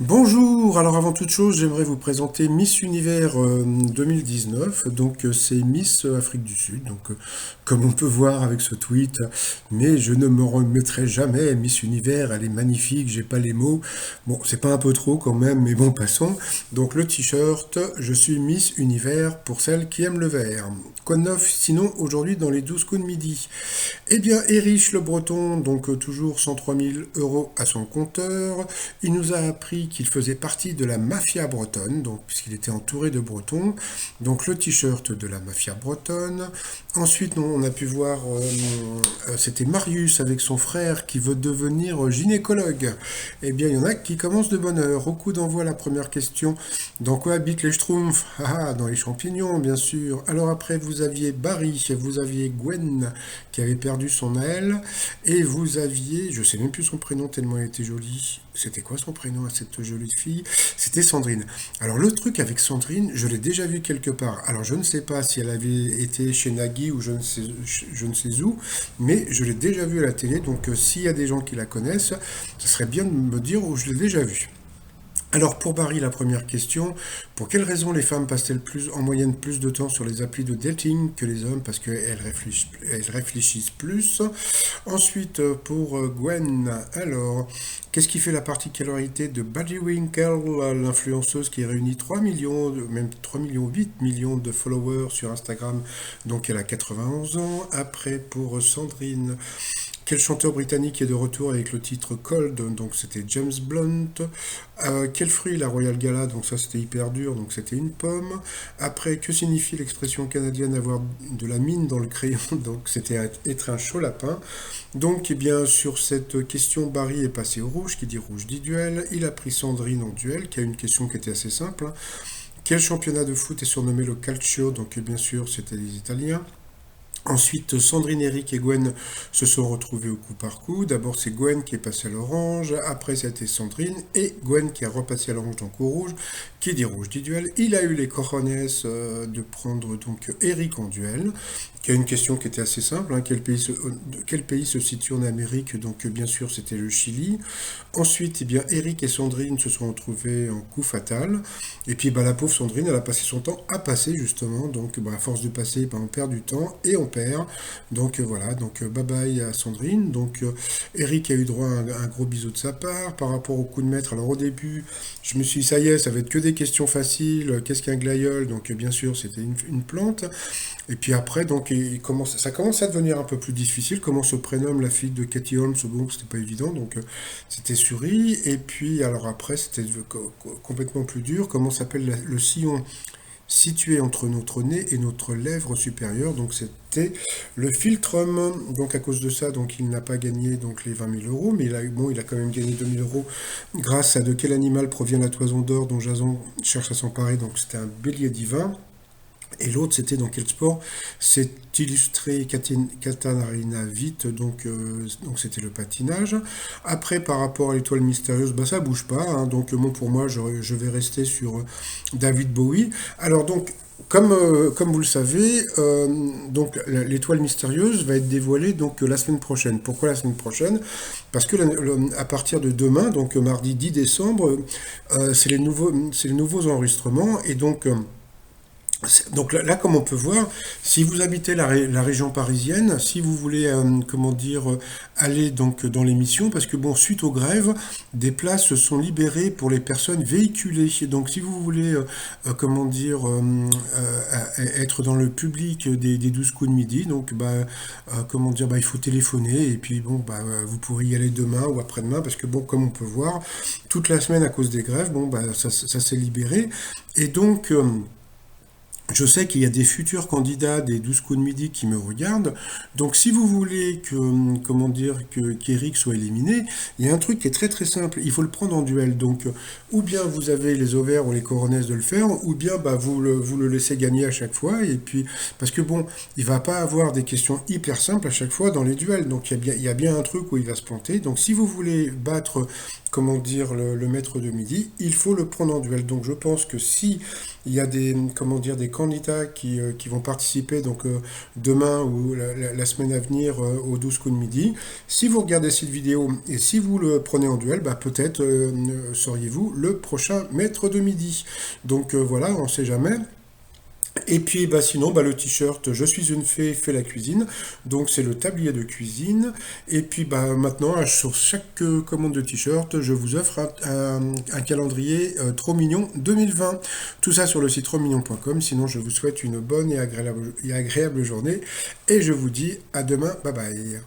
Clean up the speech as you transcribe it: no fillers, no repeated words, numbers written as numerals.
Bonjour, alors avant toute chose, j'aimerais vous présenter Miss Univers 2019. C'est Miss Afrique du Sud, comme on peut voir avec ce tweet, mais je ne me remettrai jamais. Miss Univers, elle est magnifique, j'ai pas les mots. Bon, c'est pas un peu trop quand même, mais bon, passons. Donc le t-shirt, je suis Miss Univers pour celles qui aiment le vert. Quoi de neuf sinon aujourd'hui dans les 12 coups de midi? Eh bien, Erich le Breton, toujours 103 000 euros à son compteur. Il nous a appris qu'il faisait partie de la mafia bretonne, donc puisqu'il était entouré de Bretons. Donc le t-shirt de la mafia bretonne. Ensuite, on a pu voir, c'était Marius avec son frère qui veut devenir gynécologue. Eh bien, il y en a qui commencent de bonne heure. Au coup d'envoi, la première question. Dans quoi habitent les Schtroumpfs? Ah, dans les champignons, bien sûr. Alors après, vous aviez Barry, vous aviez Gwen qui avait perdu son aile, et vous aviez, je sais même plus son prénom tellement elle était jolie. C'était quoi son prénom à cette jolie fille? C'était Sandrine. Alors le truc avec Sandrine, je l'ai déjà vu quelque part. Alors je ne sais pas si elle avait été chez Nagui ou je ne sais où, mais je l'ai déjà vue à la télé. S'il y a des gens qui la connaissent, ce serait bien de me dire où je l'ai déjà vue. Alors pour Barry, la première question, pour quelle raison les femmes passent-elles en moyenne plus de temps sur les applis de dating que les hommes? Parce elles réfléchissent plus. Ensuite, pour Gwen, alors, qu'est-ce qui fait la particularité de Winkle, l'influenceuse qui réunit 3 millions, même 3 millions, 8 millions de followers sur Instagram, donc elle a 91 ans. Après, pour Sandrine, quel chanteur britannique est de retour avec le titre Cold? Donc c'était James Blunt. Quel fruit la Royal Gala? Donc ça c'était hyper dur, donc c'était une pomme. Après, que signifie l'expression canadienne avoir de la mine dans le crayon? Donc c'était être un chaud lapin. Donc eh bien sur cette question, Barry est passé au rouge, qui dit rouge dit duel. Il a pris Sandrine en duel, qui a une question qui était assez simple, hein. Quel championnat de foot est surnommé le Calcio? Donc bien sûr c'était les Italiens. Ensuite, Sandrine, Eric et Gwen se sont retrouvés au coup par coup. D'abord, c'est Gwen qui est passée à l'orange. Après, c'était Sandrine et Gwen qui a repassé à l'orange, donc au rouge. Qui dit rouge dit duel. Il a eu les cojones de prendre donc Eric en duel. Qui a une question qui était assez simple, hein. Quel pays se situe en Amérique? Donc bien sûr, c'était le Chili. Ensuite, eh bien, Eric et Sandrine se sont retrouvés en coup fatal. Et puis, bah, la pauvre Sandrine, elle a passé son temps à passer, justement. À force de passer, bah, on perd du temps et on perd. Voilà. Bye bye à Sandrine. Eric a eu droit à un gros bisou de sa part. Par rapport au coup de maître, alors au début, je me suis dit, ça y est, ça va être que des questions faciles. Qu'est-ce qu'un glaïeul? Donc, bien sûr, c'était une plante. Et puis après, ça commence à devenir un peu plus difficile. Comment se prénomme la fille de Katie Holmes? Bon, c'était pas évident, c'était Suri. Et puis, alors après, c'était complètement plus dur. Comment s'appelle le sillon situé entre notre nez et notre lèvre supérieure? Donc c'était le philtrum. Donc à cause de ça, il n'a pas gagné les 20 000 euros, mais il a quand même gagné 2 000 euros grâce à de quel animal provient la toison d'or dont Jason cherche à s'emparer. Donc c'était un bélier divin. Et l'autre, c'était dans quel sport? C'est illustré Katarina Witt, c'était le patinage. Après, par rapport à l'étoile mystérieuse, bah, ça bouge pas, hein. Pour moi, je vais rester sur David Bowie. Alors, comme vous le savez, l'étoile mystérieuse va être dévoilée la semaine prochaine. Pourquoi la semaine prochaine? Parce que à partir de demain, mardi 10 décembre, c'est les nouveaux enregistrements. Là, comme on peut voir, si vous habitez la région parisienne, si vous voulez, aller dans l'émission, parce que bon, suite aux grèves, des places sont libérées pour les personnes véhiculées. Donc, si vous voulez, être dans le public des 12 coups de midi, il faut téléphoner et puis bon, vous pourrez y aller demain ou après-demain, parce que bon, comme on peut voir, toute la semaine à cause des grèves, ça s'est libéré et je sais qu'il y a des futurs candidats des 12 coups de midi qui me regardent. Donc si vous voulez qu'Eric soit éliminé, il y a un truc qui est très très simple. Il faut le prendre en duel. Ou bien vous avez les ovaires ou les coronesses de le faire, ou bien vous le laissez gagner à chaque fois. Et puis, parce que bon, il va pas avoir des questions hyper simples à chaque fois dans les duels. Il y a bien un truc où il va se planter. Donc si vous voulez battre comment dire, le maître de midi, il faut le prendre en duel. Donc je pense que si il y a des, comment dire, des candidats qui vont participer donc demain ou la semaine à venir au 12 coups de midi, si vous regardez cette vidéo et si vous le prenez en duel, bah, peut-être seriez-vous le prochain maître de midi. Donc voilà, on ne sait jamais. Et puis bah, sinon, bah, le t-shirt Je suis une fée, fait la cuisine. Donc c'est le tablier de cuisine. Et puis bah, maintenant, sur chaque commande de t-shirt, je vous offre un calendrier trop mignon 2020. Tout ça sur le site trotsmignon.com. Sinon, je vous souhaite une bonne et agréable journée. Et je vous dis à demain. Bye bye.